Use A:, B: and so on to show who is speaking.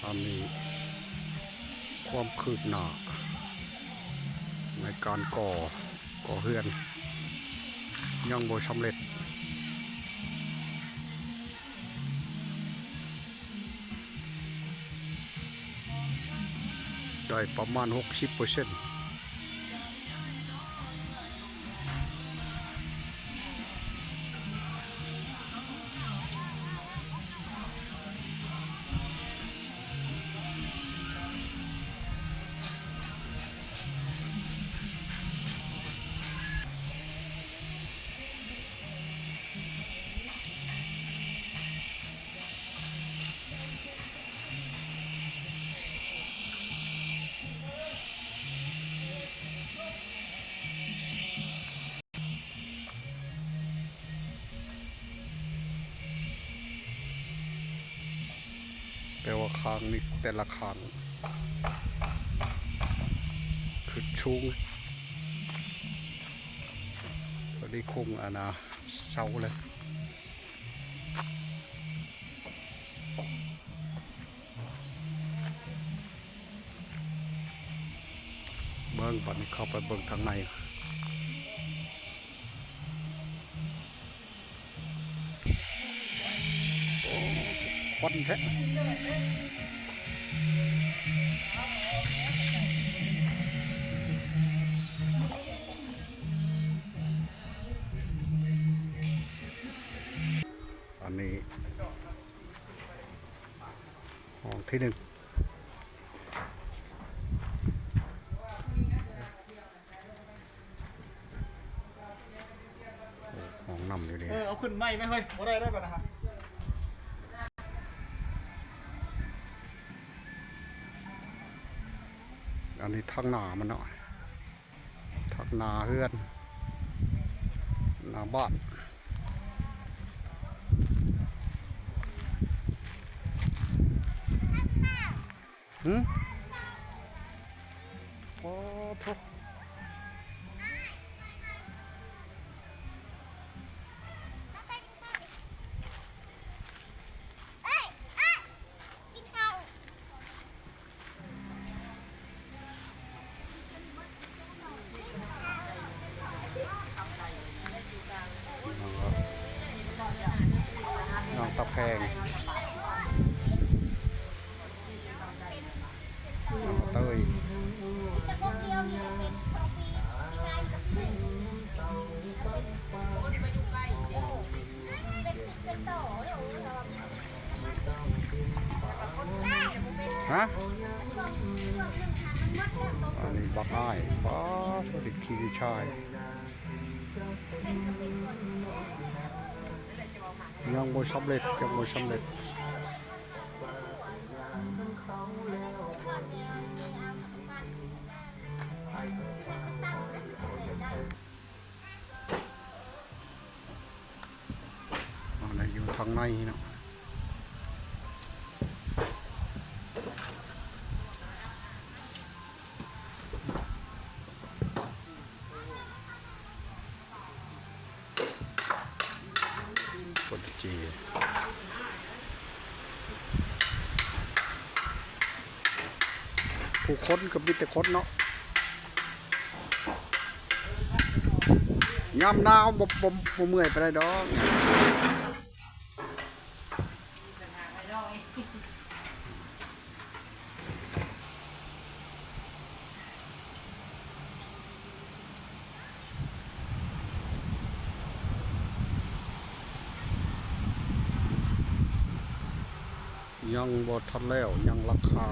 A: อันนี้ความคืบหน้าในการก่อเฮือนยังบ่สำเร็จได้ประมาณ 60% แต่ว่าคางนี่แต่ละคางคือชุงตอนนี้คงเศร้าเลยเบิ้งปัดนี้เข้าไปเบิ้งทางในควันแท้อันนี้ห้องที่หนึ่งห้องนำอยู่นี่
B: เอาขึ้นไม่เฮ้ยบ่ได้ก่อนนะครับ
A: อันนี้ทางหน้ามันเนาะทางหน้าเฮือนหน้าบ้านโอ้ทุกน้องตะแพงน้องเต้ยฮะอันนี้บักอ้ายป้าติดขี้ชายยังบ่สำเร็จยังบ่สำเร็จอะไรอยู่ทางในเนาะกดจีผู้คนกับมีแต่คนเนาะยามหนาวบ่เมื่อยไปได้ดอกยังบ่ทันแล้วยังราคา